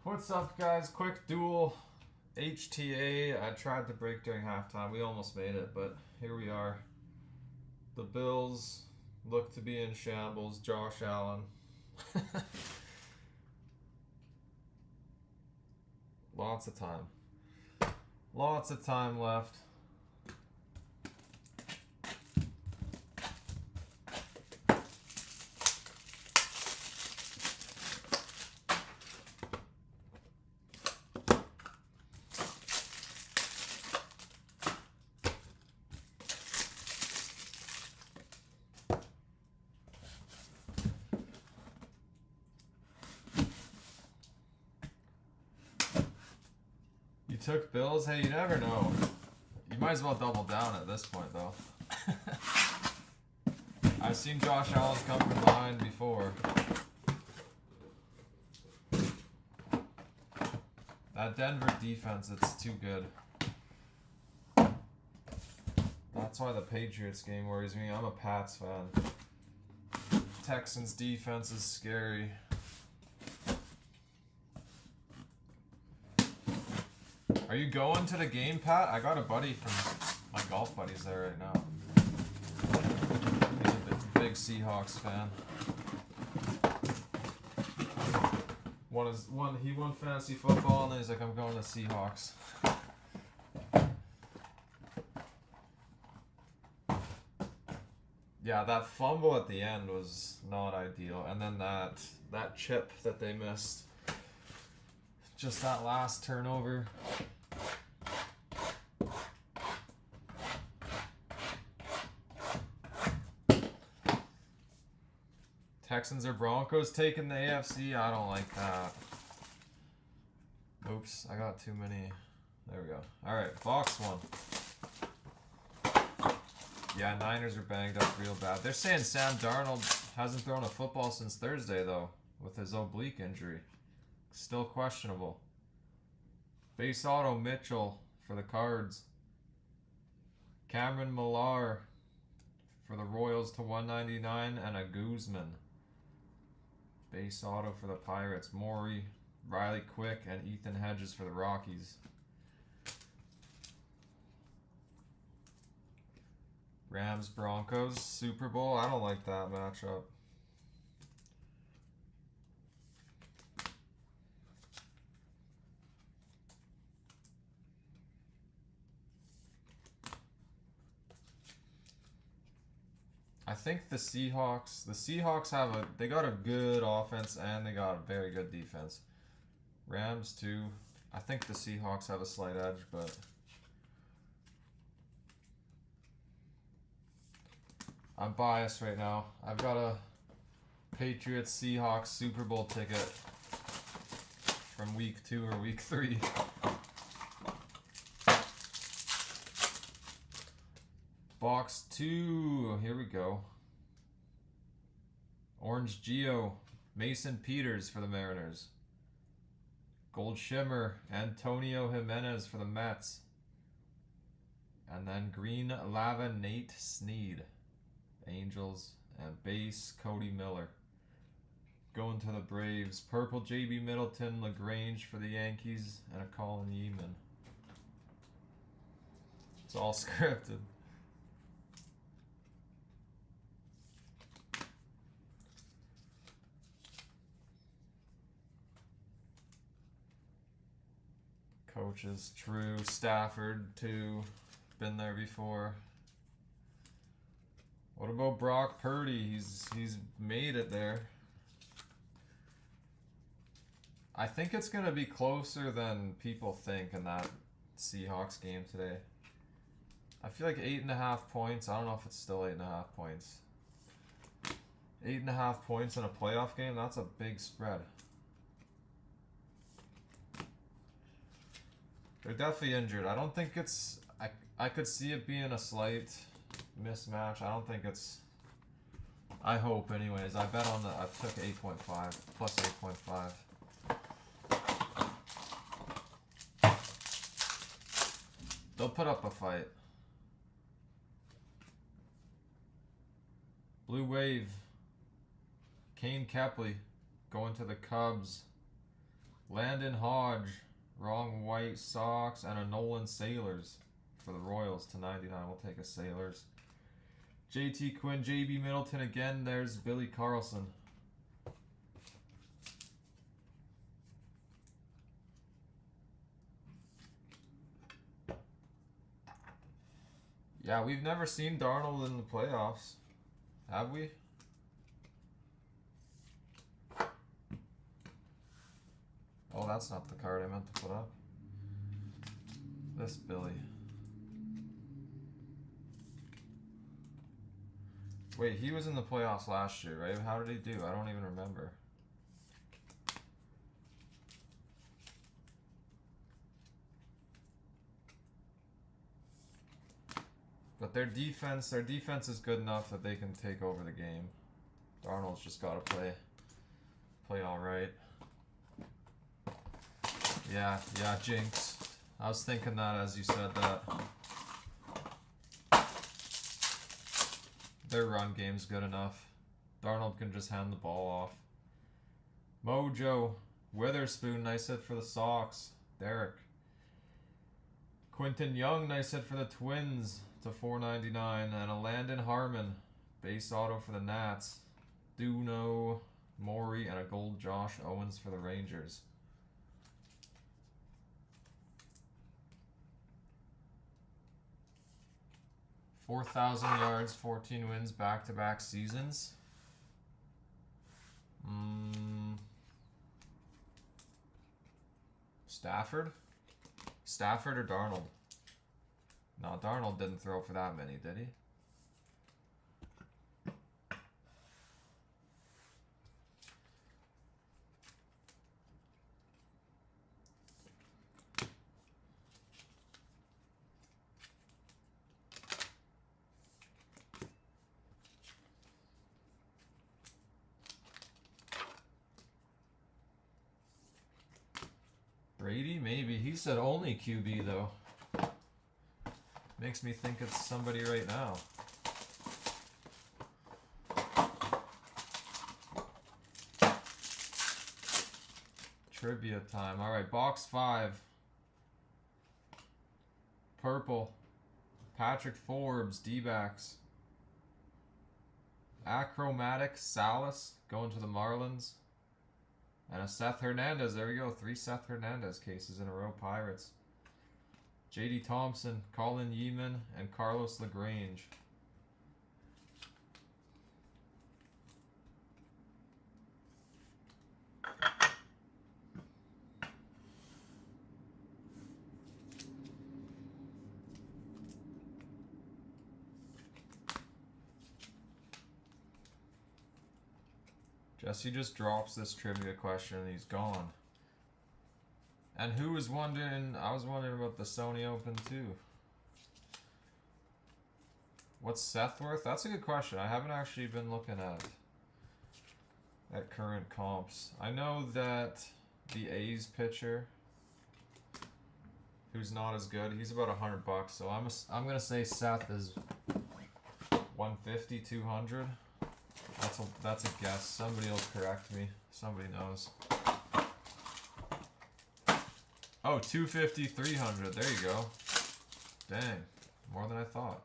What's up, guys? Quick duel. HTA. I tried to break during halftime. We almost made it, but here we are. The Bills look to be in shambles. Josh Allen. Lots of time. Lots of time left. You took Bills? Hey, you never know. You might as well double down at this point, though. I've seen Josh Allen come from behind before. That Denver defense, it's too good. That's why the Patriots game worries me. I'm a Pats fan. Texans defense is scary. Are you going to the game, Pat? I got a buddy from my golf buddies there right now. He's a big Seahawks fan. He won fantasy football, and then he's like, I'm going to Seahawks. Yeah, that fumble at the end was not ideal, and then that chip that they missed. Just that last turnover. Texans or Broncos taking the AFC? I don't like that. Oops, I got too many. There we go. Alright, box one. Yeah, Niners are banged up real bad. They're saying Sam Darnold hasn't thrown a football since Thursday, though, with his oblique injury. Still questionable. Base auto Mitchell for the Cards. Cameron Millar for the Royals to 199, and a Guzman. Base auto for the Pirates. Maury, Riley Quick, and Ethan Hedges for the Rockies. Rams Broncos Super Bowl. I don't like that matchup. I think the Seahawks have they got a good offense and they got a very good defense. Rams too. I think the Seahawks have a slight edge, but I'm biased right now. I've got a Patriots Seahawks Super Bowl ticket from week 2 or week 3. Box 2, here we go. Orange Geo, Mason Peters for the Mariners. Gold Shimmer, Antonio Jimenez for the Mets. And then Green Lava, Nate Snead, Angels. And base, Cody Miller. Going to the Braves, Purple JB Middleton, LaGrange for the Yankees, and a Colin Yeeman. It's all scripted. Coaches, True, Stafford, too. Been there before. What about Brock Purdy? He's made it there. I think it's going to be closer than people think in that Seahawks game today. I feel like 8.5 points. I don't know if it's still 8.5 points. 8.5 points in a playoff game? That's a big spread. They're definitely injured. I don't think it's... I could see it being a slight mismatch. I don't think it's... I hope, anyways. I bet on the... I took 8.5. Plus 8.5. They'll put up a fight. Blue Wave. Kane Kepley going to the Cubs. Landon Hodge, wrong White Sox, and a Nolan Sailors for the Royals to 99. We'll take a Sailors. JT Quinn, JB Middleton again. There's Billy Carlson. Yeah, we've never seen Darnold in the playoffs, have we? Oh, that's not the card I meant to put up. This Billy. Wait, he was in the playoffs last year, right? How did he do? I don't even remember. But their defense is good enough that they can take over the game. Darnold's just got to play all right. Yeah, Jinx. I was thinking that as you said that. Their run game's good enough. Darnold can just hand the ball off. Mojo. Witherspoon, nice hit for the Sox. Derek. Quinton Young, nice hit for the Twins to 499. And a Landon Harmon, base auto for the Nats. Duno, Maury, and a gold Josh Owens for the Rangers. $4,000 yards, 14 wins, back-to-back seasons. Stafford? Stafford or Darnold? No, Darnold didn't throw for that many, did he? Brady? Maybe. He said only QB, though. Makes me think it's somebody right now. Trivia time. Alright, box 5. Purple. Patrick Forbes, D-backs. Achromatic Salas, going to the Marlins. And a Seth Hernandez. There we go. 3 Seth Hernandez cases in a row. Pirates. J.D. Thompson, Colin Yeeman, and Carlos LaGrange. Jesse just drops this trivia question and he's gone. And who was wondering? I was wondering about the Sony Open too. What's Seth worth? That's a good question. I haven't actually been looking at current comps. I know that the A's pitcher, who's not as good, he's about $100. So I'm gonna say Seth is 150, 200. That's a guess. Somebody will correct me. Somebody knows. Oh, 250, 300. There you go. Dang. More than I thought.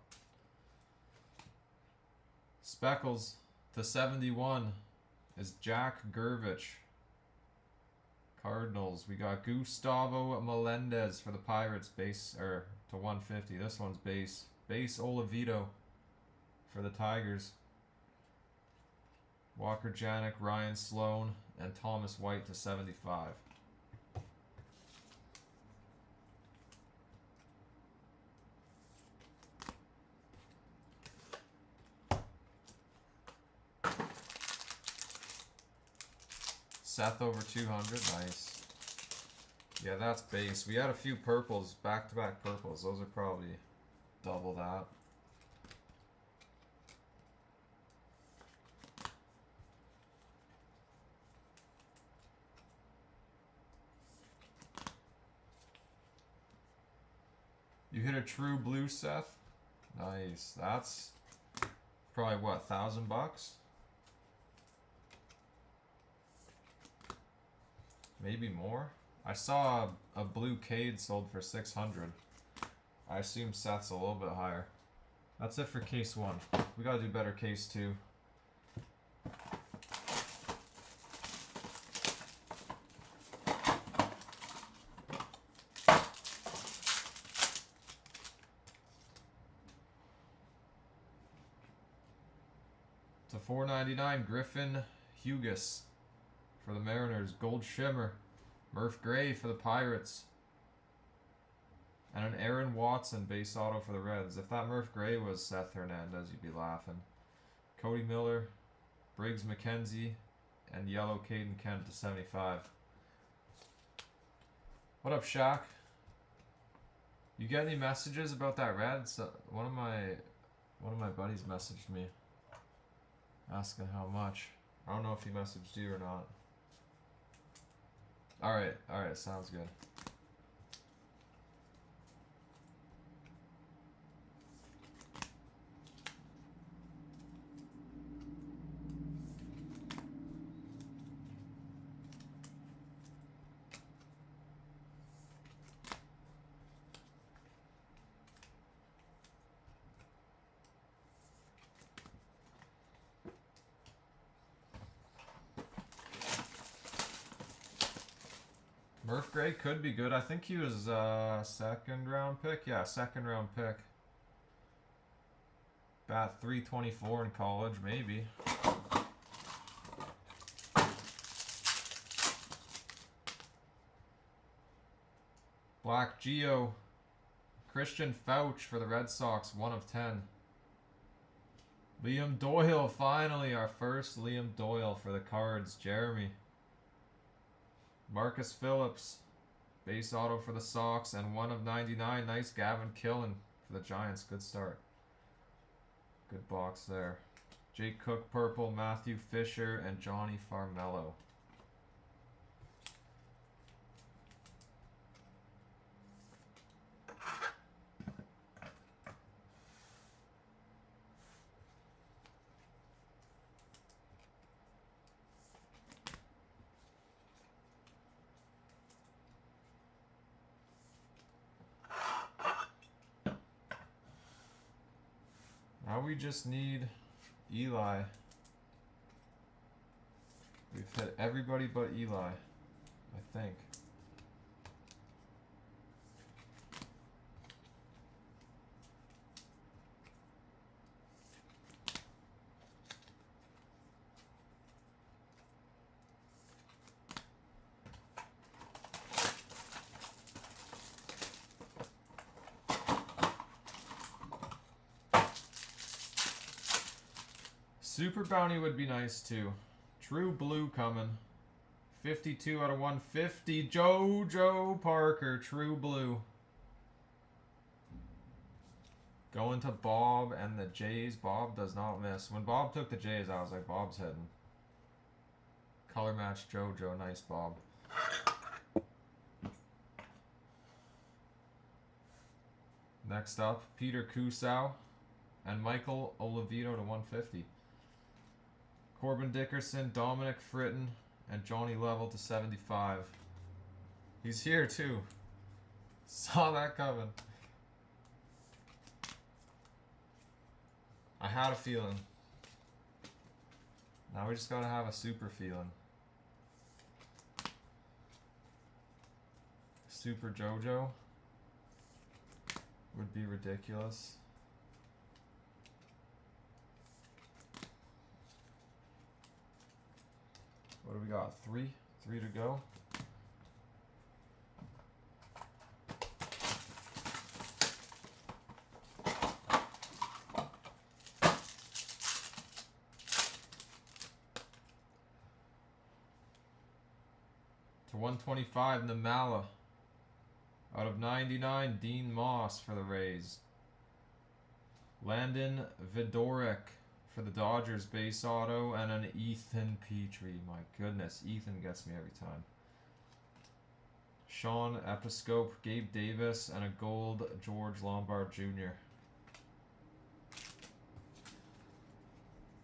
Speckles to 71 is Jack Gervich. Cardinals. We got Gustavo Melendez for the Pirates. Base, or to 150. This one's base. Base Olivito for the Tigers. Walker Janik, Ryan Sloan, and Thomas White to 75. Seth over 200, nice. Yeah, that's base. We had a few purples, back-to-back purples. Those are probably double that. You hit a true blue, Seth? Nice. That's probably what, $1,000? Maybe more? I saw a blue Cade sold for 600. I assume Seth's a little bit higher. That's it for case 1. We gotta do better case 2. To 499 Griffin Hughes for the Mariners. Gold Shimmer. Murph Gray for the Pirates. And an Aaron Watson base auto for the Reds. If that Murph Gray was Seth Hernandez, you'd be laughing. Cody Miller, Briggs McKenzie, and yellow Caden Kent to 75. What up, Shaq? You get any messages about that Reds? One of my buddies messaged me asking how much. I don't know if he messaged you or not. Alright, sounds good. Murph Gray could be good. I think he was a second round pick. Yeah, second round pick. Bat 324 in college, maybe. Black Geo. Christian Fouch for the Red Sox, 1 of 10. Liam Doyle, finally, our first Liam Doyle for the Cards. Jeremy. Marcus Phillips, base auto for the Sox, and 1 of 99. Nice Gavin Killen for the Giants. Good start. Good box there. Jake Cook, purple, Matthew Fisher, and Johnny Farmello. Now we just need Eli. We've hit everybody but Eli, I think. Super Bounty would be nice too. True Blue coming. 52 out of 150. JoJo Parker, True Blue. Going to Bob and the Jays. Bob does not miss. When Bob took the Jays, I was like, Bob's hitting. Color match JoJo. Nice, Bob. Next up, Peter Kusau and Michael Oliveto to 150. Corbin Dickerson, Dominic Fritton, and Johnny Level to 75. He's here too. Saw that coming. I had a feeling. Now we just gotta have a super feeling. Super JoJo would be ridiculous. What do we got? Three to go. To 125, Namala. Out of 99, Dean Moss for the Rays. Landon Vidorek for the Dodgers, base auto, and an Ethan Petrie. My goodness, Ethan gets me every time. Sean Episcope, Gabe Davis, and a gold George Lombard Jr.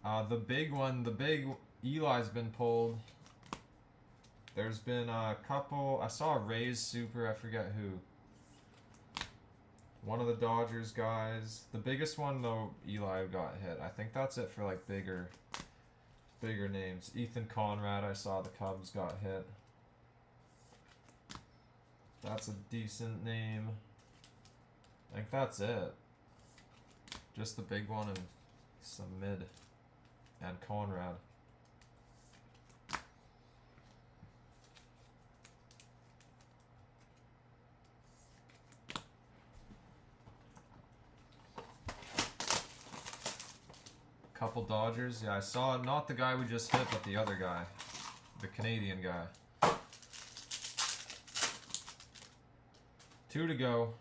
The big one, the big Eli's been pulled. There's been a couple. I saw a Rays super. I forget who. One of the Dodgers guys. The biggest one though, Eli got hit. I think that's it for like bigger names. Ethan Conrad. I saw the Cubs got hit. That's a decent name. I think that's it. Just the big one and some mid. And Conrad. Couple Dodgers. Yeah, I saw not the guy we just hit, but the other guy. The Canadian guy. 2 to go.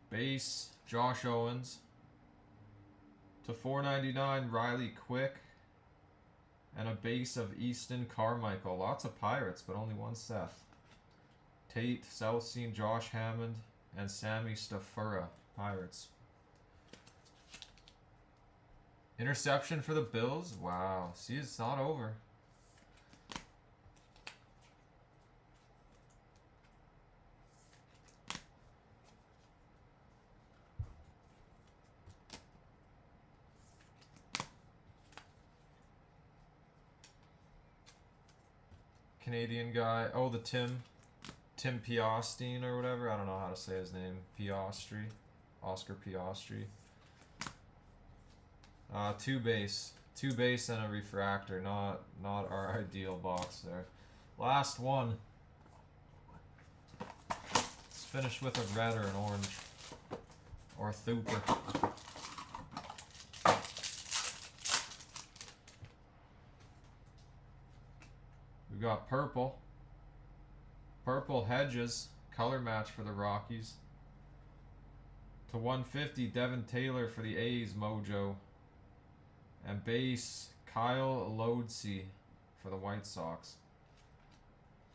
Base, Josh Owens. To 499, Riley Quick. And a base of Easton Carmichael. Lots of Pirates, but only one Seth. Tate, Celestine, Josh Hammond, and Sammy Stafura. Pirates. Interception for the Bills? Wow. See, it's not over. Canadian guy. Oh, the Tim Piastine or whatever. I don't know how to say his name. Piastri. Oscar Piastri. 2 base and a refractor. Not our ideal box there. Last one. Let's finish with a red or an orange. Or a Thooper. We got purple. Purple Hedges. Color match for the Rockies. To 150, Devin Taylor for the A's Mojo. And base, Kyle Lodesy for the White Sox.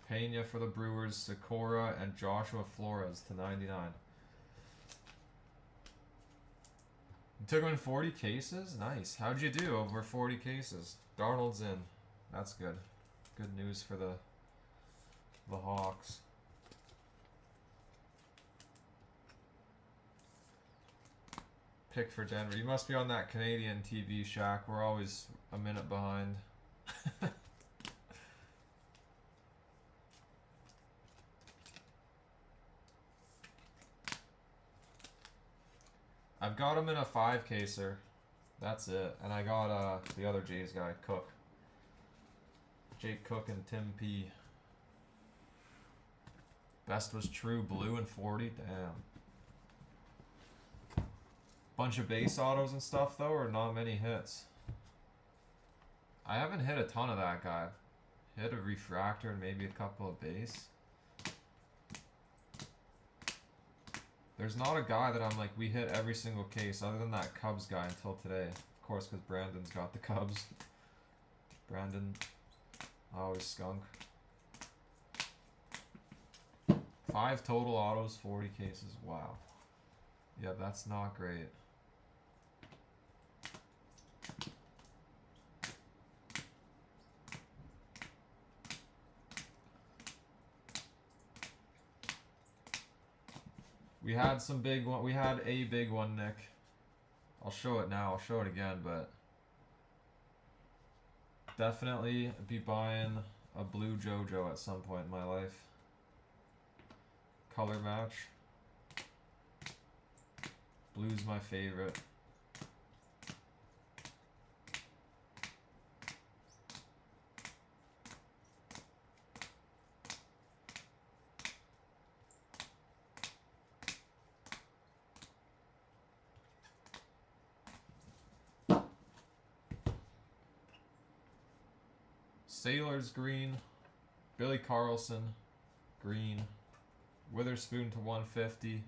Pena for the Brewers, Sikora, and Joshua Flores to 99. You took him in 40 cases? Nice. How'd you do over 40 cases? Darnold's in. That's good. Good news for the Hawks. Pick for Denver. You must be on that Canadian TV, Shaq. We're always a minute behind. I've got him in a 5-caser. That's it. And I got the other Jays guy, Cook. Jake Cook and Tim P. Best was true. Blue and 40. Damn. Bunch of base autos and stuff though, or not many hits? I haven't hit a ton of that guy. Hit a refractor and maybe a couple of base. There's not a guy that I'm like, we hit every single case other than that Cubs guy until today. Of course, because Brandon's got the Cubs. Brandon, always skunk. 5 total autos, 40 cases. Wow. Yeah, that's not great. We had some big one. We had a big one, Nick. I'll show it now. I'll show it again, but definitely be buying a blue JoJo at some point in my life. Color match. Blue's my favorite. Sailors green, Billy Carlson green, Witherspoon to 150,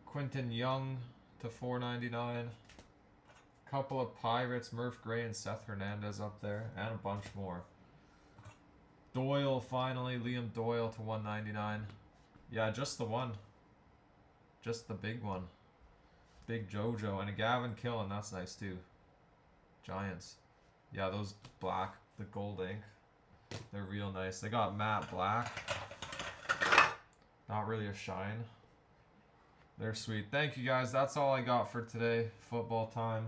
Quinton Young to 499, couple of Pirates, Murph Gray and Seth Hernandez up there, and a bunch more. Doyle finally, Liam Doyle to 199. Yeah, just the one. Just the big one. Big JoJo and a Gavin Killen, that's nice too. Giants. Yeah, those black, the gold ink, they're real nice. They got matte black. Not really a shine. They're sweet. Thank you guys. That's all I got for today. Football time.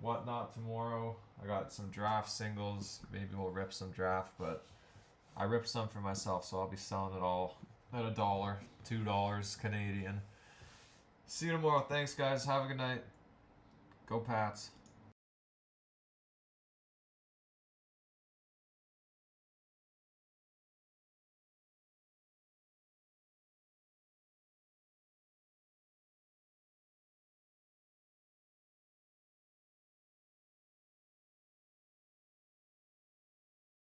Whatnot tomorrow. I got some draft singles. Maybe we'll rip some draft, but I ripped some for myself, so I'll be selling it all at $1, $2 Canadian. See you tomorrow. Thanks, guys. Have a good night. Go Pats.